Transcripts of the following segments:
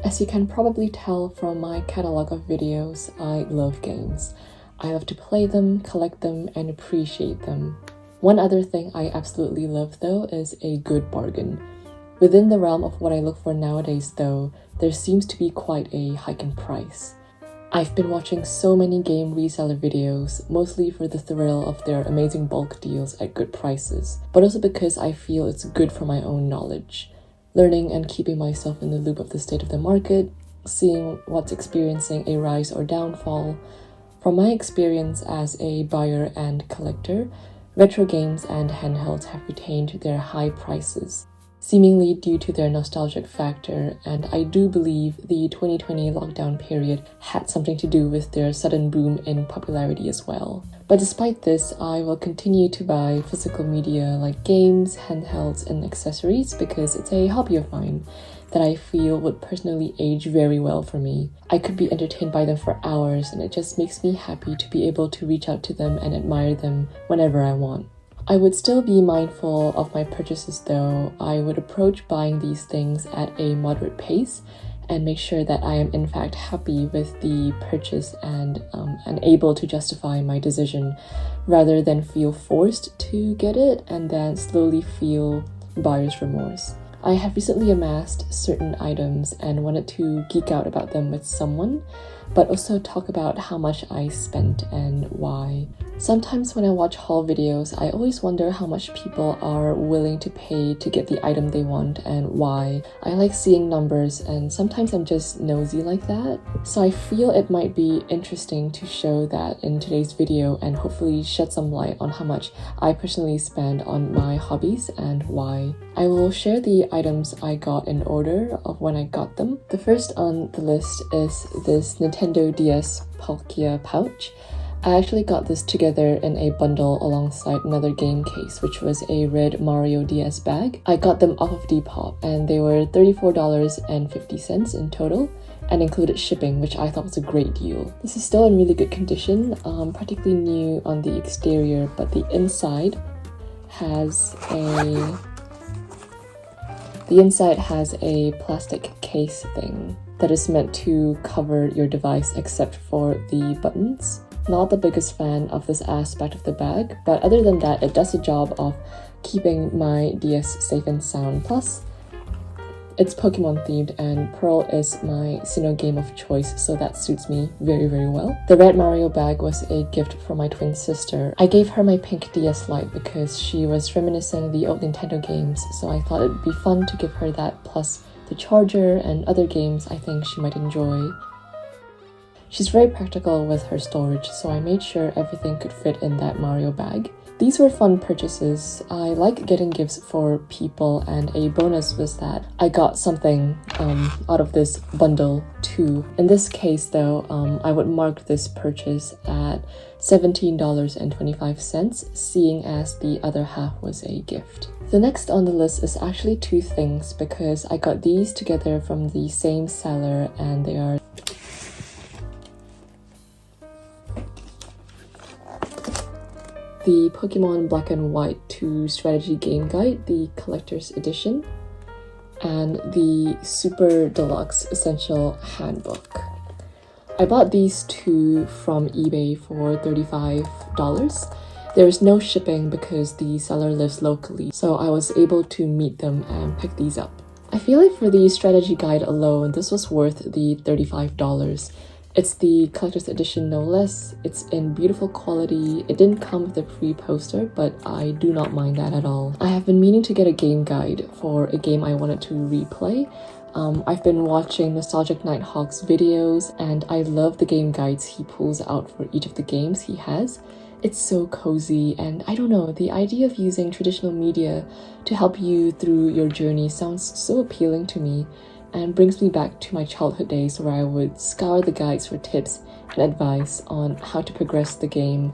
As you can probably tell from my catalog of videos, I love games. I love to play them, collect them, and appreciate them. One other thing I absolutely love though is a good bargain. Within the realm of what I look for nowadays though, there seems to be quite a hike in price. I've been watching so many game reseller videos, mostly for the thrill of their amazing bulk deals at good prices, but also because I feel it's good for my own knowledge. Learning and keeping myself in the loop of the state of the market, seeing what's experiencing a rise or downfall. From my experience as a buyer and collector, retro games and handhelds have retained their high prices, seemingly due to their nostalgic factor, and I do believe the 2020 lockdown period had something to do with their sudden boom in popularity as well. But despite this, I will continue to buy physical media like games, handhelds, and accessories because it's a hobby of mine that I feel would personally age very well for me. I could be entertained by them for hours, and it just makes me happy to be able to reach out to them and admire them whenever I want. I would still be mindful of my purchases though. I would approach buying these things at a moderate pace and make sure that I am in fact happy with the purchase and able to justify my decision, rather than feel forced to get it and then slowly feel buyer's remorse. I have recently amassed certain items and wanted to geek out about them with someone, but also talk about how much I spent and why. Sometimes when I watch haul videos, I always wonder how much people are willing to pay to get the item they want and why. I like seeing numbers, and sometimes I'm just nosy like that. So I feel it might be interesting to show that in today's video and hopefully shed some light on how much I personally spend on my hobbies and why. I will share the items I got in order of when I got them. The first on the list is this Nintendo DS Palkia pouch. I actually got this together in a bundle alongside another game case, which was a red Mario DS bag. I got them off of Depop and they were $34.50 in total and included shipping, which I thought was a great deal. This is still in really good condition, practically new on the exterior, but the inside has a plastic case thing that is meant to cover your device except for the buttons. Not the biggest fan of this aspect of the bag, but other than that, it does a job of keeping my DS safe and sound. Plus, it's Pokemon themed and Pearl is my Sinnoh game of choice, so that suits me very, very well. The red Mario bag was a gift from my twin sister. I gave her my pink DS Lite because she was reminiscing the old Nintendo games, so I thought it'd be fun to give her that, plus the charger and other games I think she might enjoy. She's very practical with her storage, so I made sure everything could fit in that Mario bag. These were fun purchases. I like getting gifts for people, and a bonus was that I got something out of this bundle too. In this case though, I would mark this purchase at $17.25, seeing as the other half was a gift. The next on the list is actually two things because I got these together from the same seller, and they are the Pokemon Black and White 2 Strategy Game Guide, the Collector's Edition, and the Super Deluxe Essential Handbook. I bought these two from eBay for $35. There's no shipping because the seller lives locally, so I was able to meet them and pick these up. I feel like for the strategy guide alone, this was worth the $35. It's the collector's edition no less. It's in beautiful quality. It didn't come with a pre-poster, but I do not mind that at all. I have been meaning to get a game guide for a game I wanted to replay. I've been watching Nostalgic Nighthawk's videos, and I love the game guides he pulls out for each of the games he has. It's so cozy, and I don't know, the idea of using traditional media to help you through your journey sounds so appealing to me, and brings me back to my childhood days where I would scour the guides for tips and advice on how to progress the game.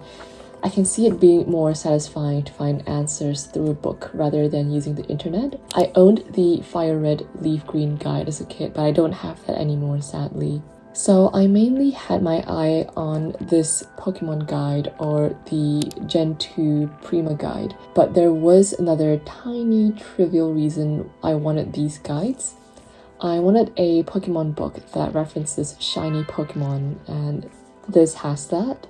I can see it being more satisfying to find answers through a book rather than using the internet. I owned the Fire Red Leaf Green guide as a kid, but I don't have that anymore, sadly. So I mainly had my eye on this Pokemon guide or the Gen 2 Prima guide, but there was another tiny trivial reason I wanted these guides. I wanted a Pokemon book that references shiny Pokemon, and this has that.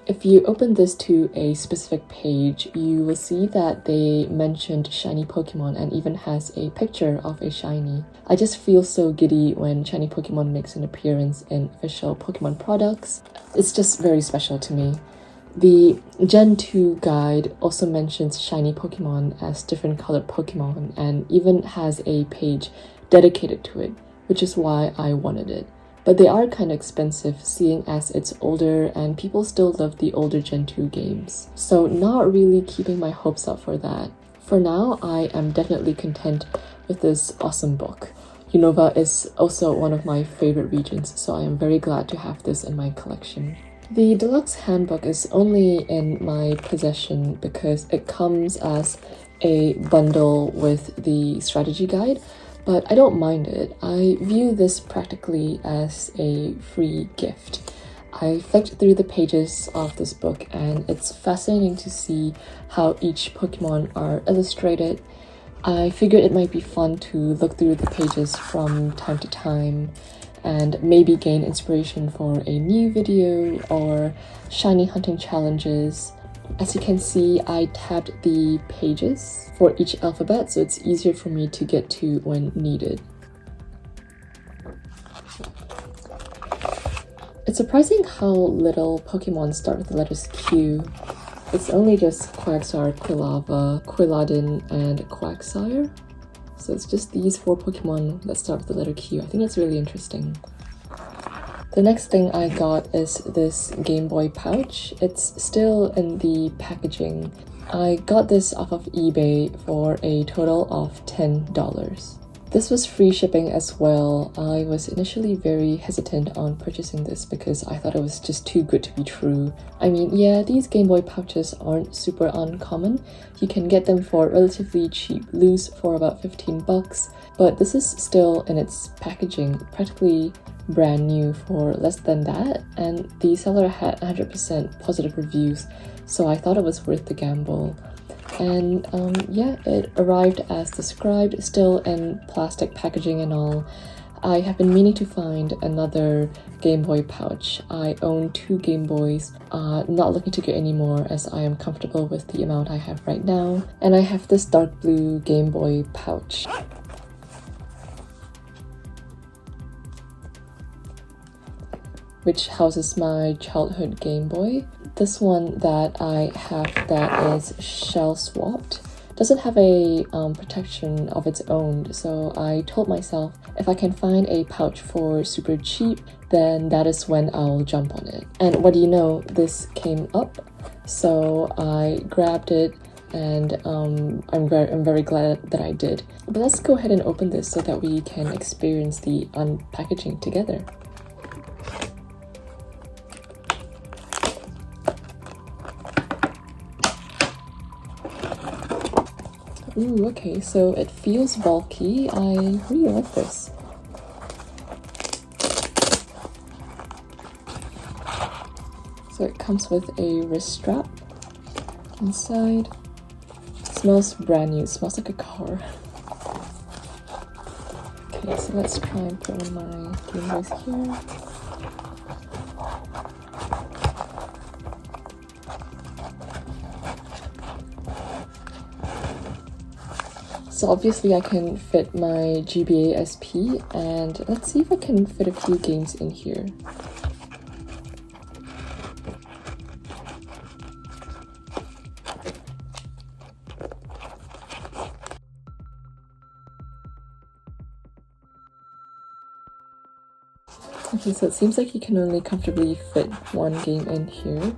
If you open this to a specific page, you will see that they mentioned shiny Pokemon and even has a picture of a shiny. I just feel so giddy when shiny Pokemon makes an appearance in official Pokemon products. It's just very special to me. The Gen 2 guide also mentions shiny Pokemon as different colored Pokemon and even has a page dedicated to it, which is why I wanted it. But they are kind of expensive, seeing as it's older and people still love the older Gen 2 games. So not really keeping my hopes up for that. For now, I am definitely content with this awesome book. Unova is also one of my favorite regions, so I am very glad to have this in my collection. The deluxe handbook is only in my possession because it comes as a bundle with the strategy guide, but I don't mind it. I view this practically as a free gift. I flicked through the pages of this book and it's fascinating to see how each Pokemon are illustrated. I figured it might be fun to look through the pages from time to time and maybe gain inspiration for a new video or shiny hunting challenges. As you can see, I tabbed the pages for each alphabet, so it's easier for me to get to when needed. It's surprising how little Pokemon start with the letters Q. It's only just Quagsire, Quilava, Quilladin, and Quagsire. So it's just these 4 Pokemon that start with the letter Q. I think that's really interesting. The next thing I got is this Game Boy pouch. It's still in the packaging. I got this off of eBay for a total of $10. This was free shipping as well. I was initially very hesitant on purchasing this because I thought it was just too good to be true. I mean, yeah, these Game Boy pouches aren't super uncommon. You can get them for relatively cheap, loose for about 15 bucks, but this is still in its packaging, practically brand new for less than that, and the seller had 100% positive reviews, so I thought it was worth the gamble. And yeah, it arrived as described, still in plastic packaging and all. I have been meaning to find another Game Boy pouch. I own 2 Game Boys, not looking to get any more as I am comfortable with the amount I have right now. And I have this dark blue Game Boy pouch. Which houses my childhood Game Boy. This one that I have that is shell swapped doesn't have a protection of its own, so I told myself if I can find a pouch for super cheap, then that is when I'll jump on it. And what do you know, this came up, so I grabbed it, and I'm very glad that I did. But let's go ahead and open this so that we can experience the unpackaging together. Ooh, okay, so it feels bulky. I really like this. So it comes with a wrist strap inside. It smells brand new. It smells like a car. Okay, so let's try and put on my Game Boys here. So obviously I can fit my GBA SP, and let's see if I can fit a few games in here. Okay, so it seems like you can only comfortably fit 1 game in here.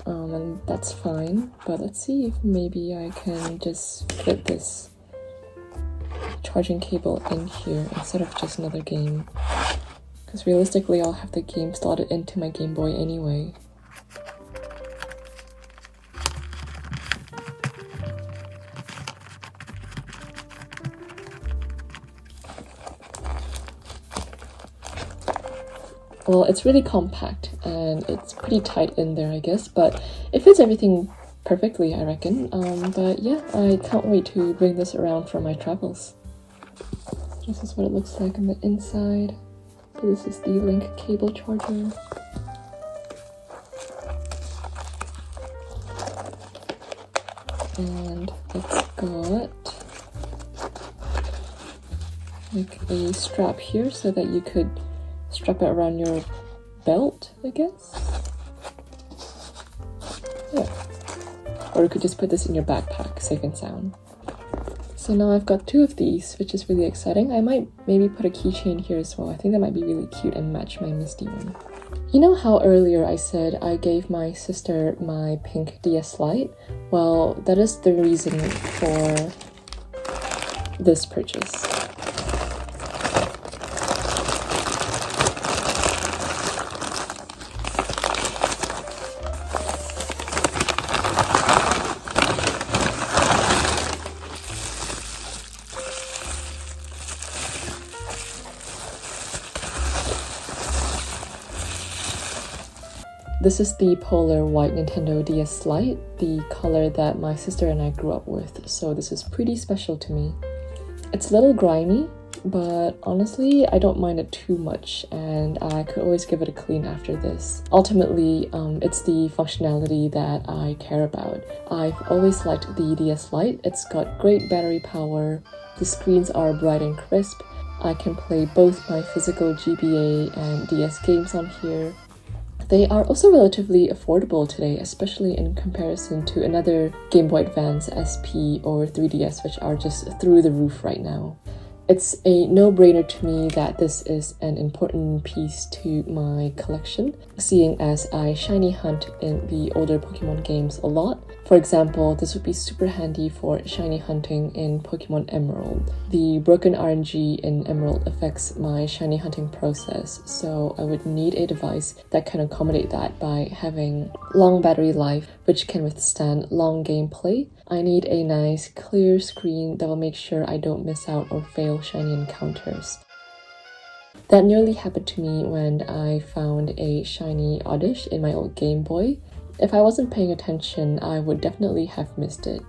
And that's fine, but let's see if maybe I can just fit this charging cable in here instead of just another game, because realistically I'll have the game slotted into my Game Boy anyway. Well, it's really compact and it's pretty tight in there, I guess, but it fits everything perfectly, I reckon. But yeah, I can't wait to bring this around for my travels. This is what it looks like on the inside. So this is the link cable charger. And it's got like a strap here so that you could strap it around your belt, I guess. Yeah. Or you could just put this in your backpack, safe and sound. So now I've got 2 of these, which is really exciting. I might maybe put a keychain here as well. I think that might be really cute and match my Misty one. You know how earlier I said I gave my sister my pink DS Lite? Well, that is the reason for this purchase. This is the polar white Nintendo DS Lite, the color that my sister and I grew up with, so this is pretty special to me. It's a little grimy, but honestly, I don't mind it too much, and I could always give it a clean after this. Ultimately, it's the functionality that I care about. I've always liked the DS Lite. It's got great battery power, the screens are bright and crisp, I can play both my physical GBA and DS games on here. They are also relatively affordable today, especially in comparison to another Game Boy Advance SP or 3DS, which are just through the roof right now. It's a no-brainer to me that this is an important piece to my collection, seeing as I shiny hunt in the older Pokemon games a lot. For example, this would be super handy for shiny hunting in Pokemon Emerald. The broken RNG in Emerald affects my shiny hunting process, so I would need a device that can accommodate that by having long battery life, which can withstand long gameplay. I need a nice clear screen that will make sure I don't miss out or fail shiny encounters. That nearly happened to me when I found a shiny Oddish in my old Game Boy. If I wasn't paying attention, I would definitely have missed it.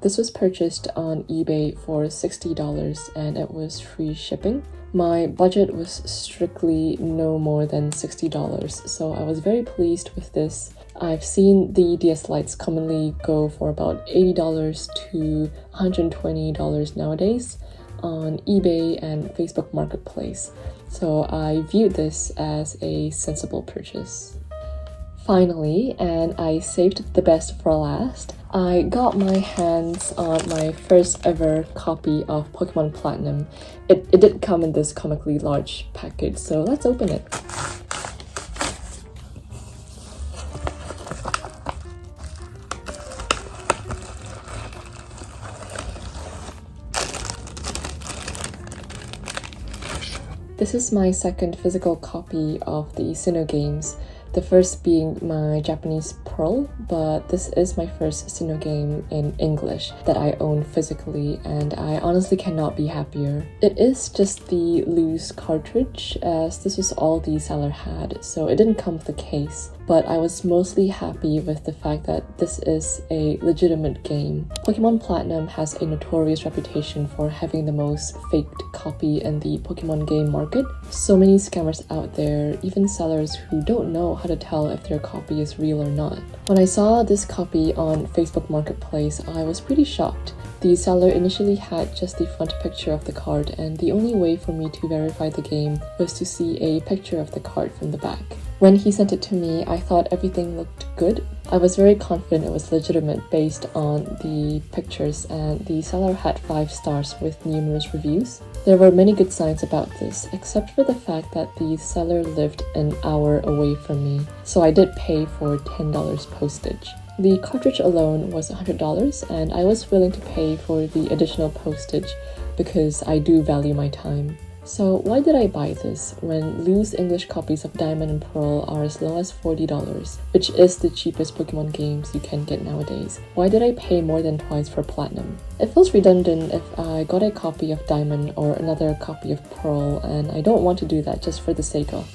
This was purchased on eBay for $60 and it was free shipping. My budget was strictly no more than $60, so I was very pleased with this. I've seen the DS Lites commonly go for about $80 to $120 nowadays on eBay and Facebook Marketplace, so I viewed this as a sensible purchase. Finally, and I saved the best for last, I got my hands on my first ever copy of Pokemon Platinum. It did come in this comically large package, so let's open it. This is my second physical copy of the Sinnoh games. The first being my Japanese Pearl, but this is my first Sinnoh game in English that I own physically, and I honestly cannot be happier. It is just the loose cartridge, as this was all the seller had, so it didn't come with a case. But I was mostly happy with the fact that this is a legitimate game. Pokemon Platinum has a notorious reputation for having the most faked copy in the Pokemon game market. So many scammers out there, even sellers who don't know how to tell if their copy is real or not. When I saw this copy on Facebook Marketplace, I was pretty shocked. The seller initially had just the front picture of the card, and the only way for me to verify the game was to see a picture of the card from the back. When he sent it to me, I thought everything looked good. I was very confident it was legitimate based on the pictures, and the seller had 5 stars with numerous reviews. There were many good signs about this, except for the fact that the seller lived an hour away from me, so I did pay for $10 postage. The cartridge alone was $100, and I was willing to pay for the additional postage because I do value my time. So why did I buy this when loose English copies of Diamond and Pearl are as low as $40, which is the cheapest Pokemon games you can get nowadays? Why did I pay more than twice for Platinum? It feels redundant if I got a copy of Diamond or another copy of Pearl, and I don't want to do that just for the sake of,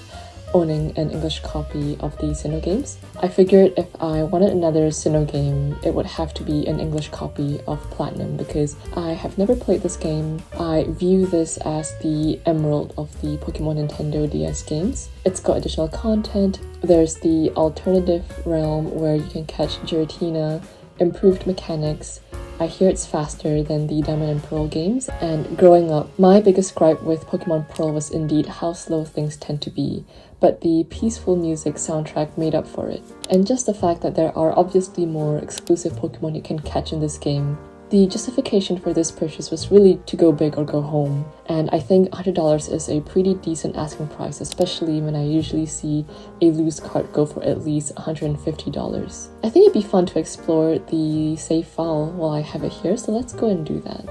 owning an English copy of the Sinnoh games. I figured if I wanted another Sinnoh game, it would have to be an English copy of Platinum because I have never played this game. I view this as the Emerald of the Pokemon Nintendo DS games. It's got additional content. There's the alternative realm where you can catch Giratina, improved mechanics. I hear it's faster than the Diamond and Pearl games, and growing up, my biggest gripe with Pokemon Pearl was indeed how slow things tend to be, but the peaceful music soundtrack made up for it. And just the fact that there are obviously more exclusive Pokemon you can catch in this game. The justification for this purchase was really to go big or go home, and I think $100 is a pretty decent asking price, especially when I usually see a loose cart go for at least $150. I think it'd be fun to explore the save file while I have it here, so let's go and do that.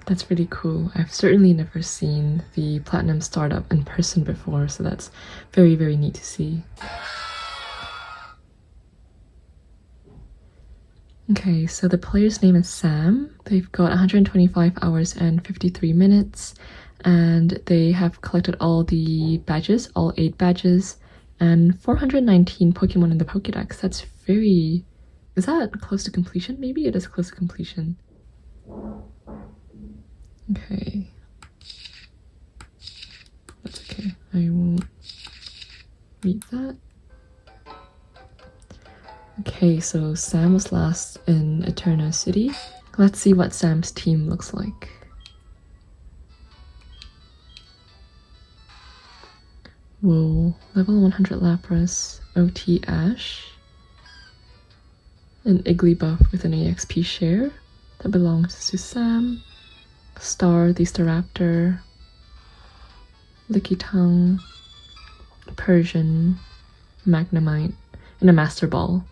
That's really cool. I've certainly never seen the Platinum startup in person before, so that's very, very neat to see. Okay, so the player's name is Sam. They've got 125 hours and 53 minutes, and they have collected all the badges, all 8 badges, and 419 Pokemon in the Pokédex. That's very... Is that close to completion? Maybe it is close to completion. Okay. That's okay. I won't read that. Okay, so Sam was last in Eterna City. Let's see what Sam's team looks like. Whoa, level 100 Lapras, OT Ash, an Igglybuff with an EXP share that belongs to Sam. Star, the Staraptor, Lickitung, Persian, Magnemite, and a Master Ball.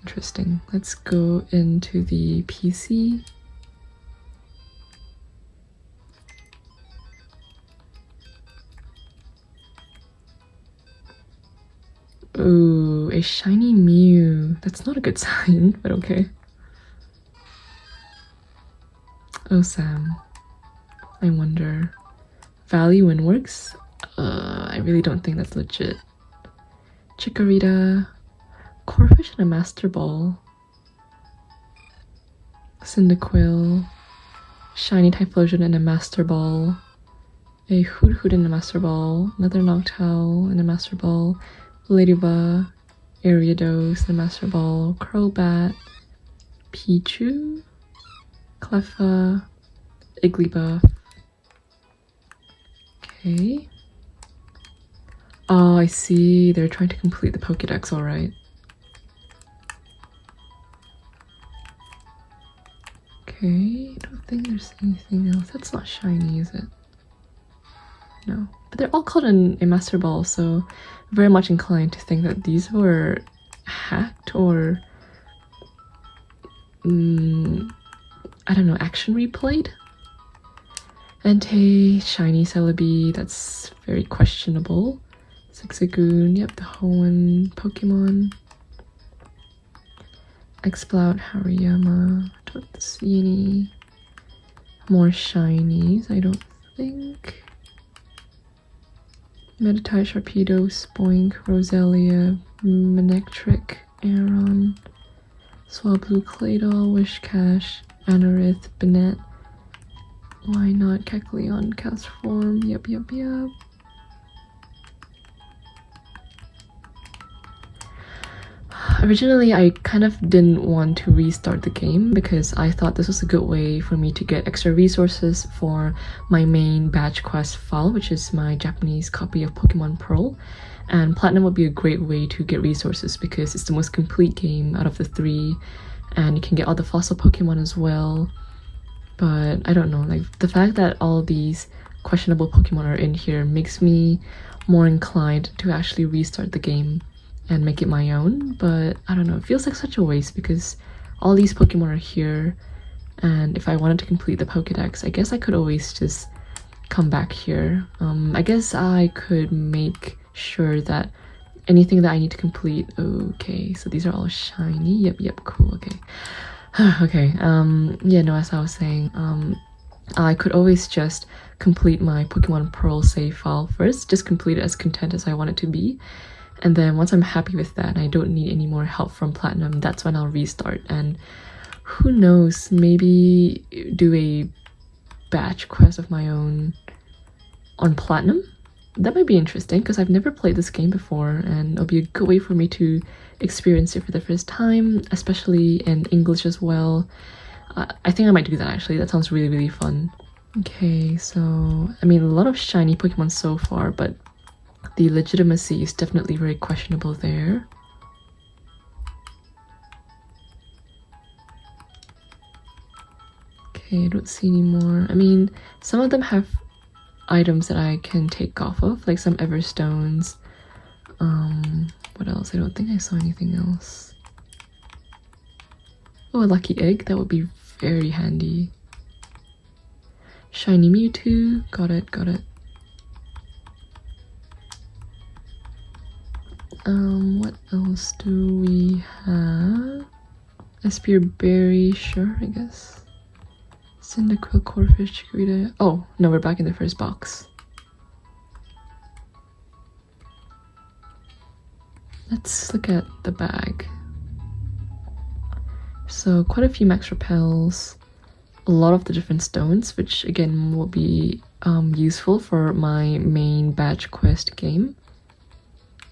Interesting. Let's go into the PC. Ooh, a shiny Mew. That's not a good sign, but okay. Oh, Sam. I wonder. Value and works? I really don't think that's legit. Chikorita. Corphish and a Master Ball. Cyndaquil. Shiny Typhlosion and a Master Ball. A Hoot and a Master Ball. Another Noctowl and a Master Ball. Ladybug. Ariados and a Master Ball. Crobat. Pichu. Cleffa, Igglybuff. Okay. Oh, I see. They're trying to complete the Pokédex, alright. Okay, I don't think there's anything else. That's not shiny, is it? No. But they're all called in a Master Ball, so I'm very much inclined to think that these were hacked or... I don't know, action replayed? Entei, shiny Celebi, that's very questionable. Zigzagoon, yep, the Hoenn Pokemon. Explout, Hariyama, don't see any more shinies, I don't think. Meditite, Sharpedo, Spoink, Roselia, Manectric, Aeron, Swablu, Claydol, Wishcash, Anorith, Banette. Why not Kecleon, Castform, yep. Originally, I kind of didn't want to restart the game because I thought this was a good way for me to get extra resources for my main badge quest file, which is my Japanese copy of Pokemon Pearl. And Platinum would be a great way to get resources because it's the most complete game out of the 3, and you can get all the fossil Pokemon as well. But I don't know, like the fact that all these questionable Pokemon are in here makes me more inclined to actually restart the game and make it my own. But I don't know, it feels like such a waste because all these Pokemon are here And if I wanted to complete the Pokédex, I guess I could always just come back here. I guess I could make sure that anything that I need to complete. Okay, so these are all shiny. Yep, cool. Okay. Okay, yeah, no, as I was saying, I could always just complete my Pokemon Pearl save file first, just complete it as content as I want it to be, and then once I'm happy with that and I don't need any more help from Platinum, that's when I'll restart. And who knows, maybe do a batch quest of my own on Platinum. That might be interesting because I've never played this game before, and it'll be a good way for me to experience it for the first time, especially in English as well. I think I might do that actually. That sounds really fun. Okay, so I mean, a lot of shiny Pokemon so far, but the legitimacy is definitely very questionable there. Okay, I don't see any more. I mean, some of them have items that I can take off of, like some Everstones. What else? I don't think I saw anything else. Oh, a lucky egg. That would be very handy. Shiny Mewtwo. Got it. What else do we have? A Spear Berry, sure, I guess. Cyndaquil, Corphish, Chikorita. Oh, no, we're back in the first box. Let's look at the bag. So quite a few max repels, a lot of the different stones, which again will be useful for my main badge quest game.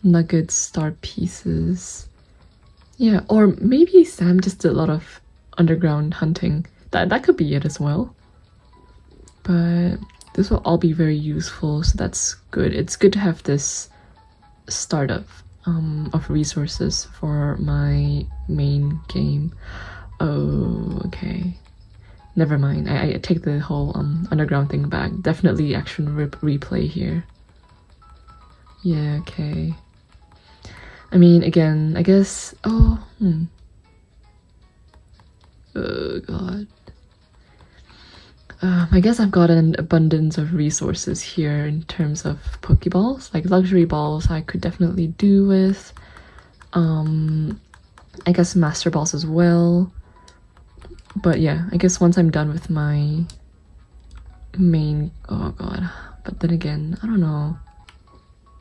Nuggets, star pieces. Yeah, or maybe Sam just did a lot of underground hunting. That could be it as well. But this will all be very useful, so that's good. It's good to have this startup of resources for my main game. Oh, okay. Never mind. I take the whole underground thing back. Definitely action replay here. Yeah, okay. I mean, again, I guess. Oh god. I guess I've got an abundance of resources here in terms of Pokeballs. Like luxury balls I could definitely do with. I guess Master Balls as well. But yeah, I guess once I'm done with my main... Oh god. But then again, I don't know.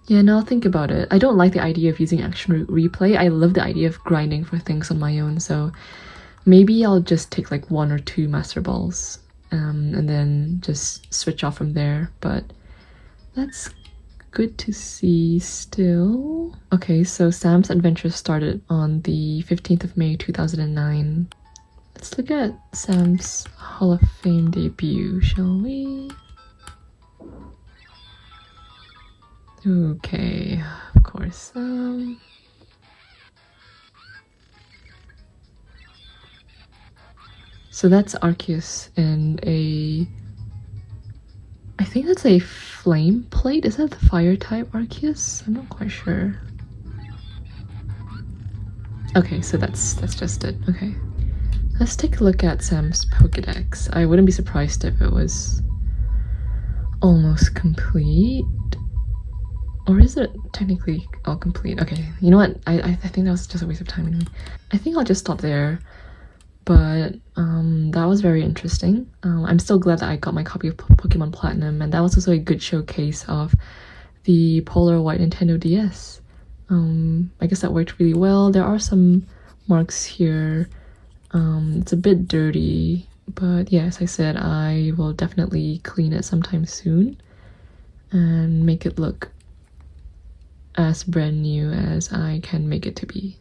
Yeah, now think about it. I don't like the idea of using action replay. I love the idea of grinding for things on my own, so maybe I'll just take like 1 or 2 Master Balls. And then just switch off from there, but that's good to see still. Okay, so Sam's adventure started on the 15th of May 2009. Let's look at Sam's Hall of Fame debut, shall we? Okay, of course. So that's Arceus and I think that's a flame plate. Is that the fire type Arceus? I'm not quite sure. Okay, so that's just it. Okay. Let's take a look at Sam's Pokédex. I wouldn't be surprised if it was almost complete. Or is it technically all complete? Okay, you know what? I think that was just a waste of time anyway. I think I'll just stop there. But that was very interesting. I'm still glad that I got my copy of Pokemon Platinum, and that was also a good showcase of the Polar White Nintendo DS. I guess that worked really well. There are some marks here. It's a bit dirty, but yeah, as I said, I will definitely clean it sometime soon and make it look as brand new as I can make it to be.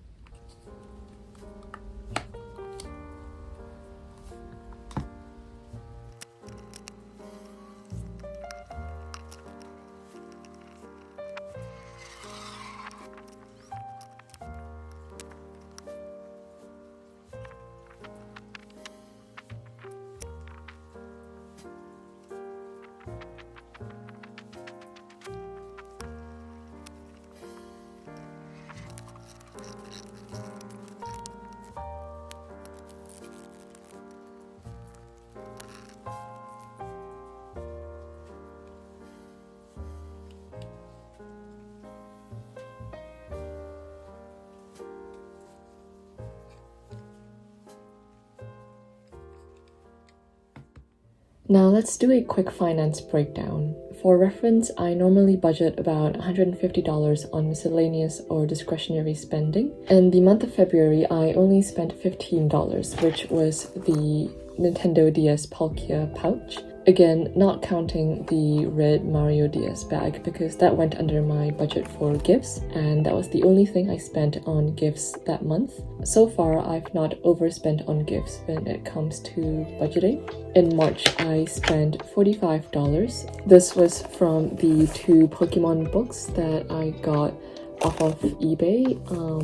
Now let's do a quick finance breakdown. For reference, I normally budget about $150 on miscellaneous or discretionary spending. In the month of February, I only spent $15, which was the Nintendo DS Palkia pouch. Again, not counting the red Mario DS bag because that went under my budget for gifts, and that was the only thing I spent on gifts that month. So far, I've not overspent on gifts when it comes to budgeting. In March, I spent $45. This was from the 2 Pokemon books that I got off of eBay,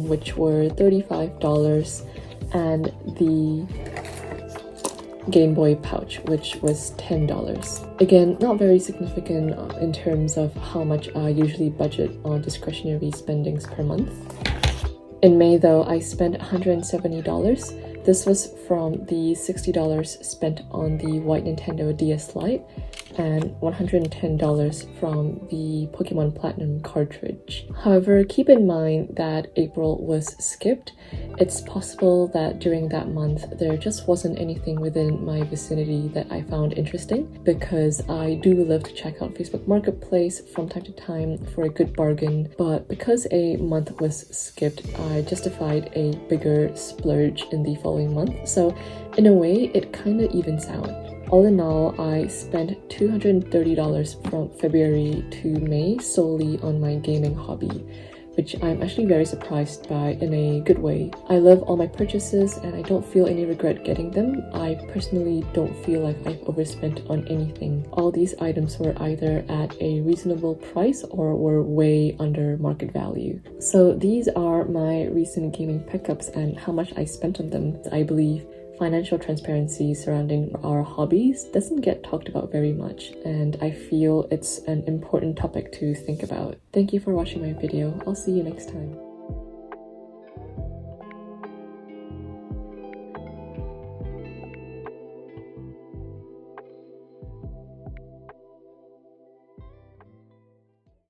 which were $35, and the Game Boy pouch, which was $10. Again, not very significant in terms of how much I usually budget on discretionary spendings per month. In May though, I spent $170. This was from the $60 spent on the white Nintendo DS Lite and $110 from the Pokemon Platinum cartridge. However, keep in mind that April was skipped. It's possible that during that month there just wasn't anything within my vicinity that I found interesting, because I do love to check out Facebook Marketplace from time to time for a good bargain, but because a month was skipped, I justified a bigger splurge in the following month, so in a way it kinda evens out. All in all, I spent $230 from February to May solely on my gaming hobby, which I'm actually very surprised by in a good way. I love all my purchases and I don't feel any regret getting them. I personally don't feel like I've overspent on anything. All these items were either at a reasonable price or were way under market value. So these are my recent gaming pickups and how much I spent on them. I believe financial transparency surrounding our hobbies doesn't get talked about very much, and I feel it's an important topic to think about. Thank you for watching my video. I'll see you next time.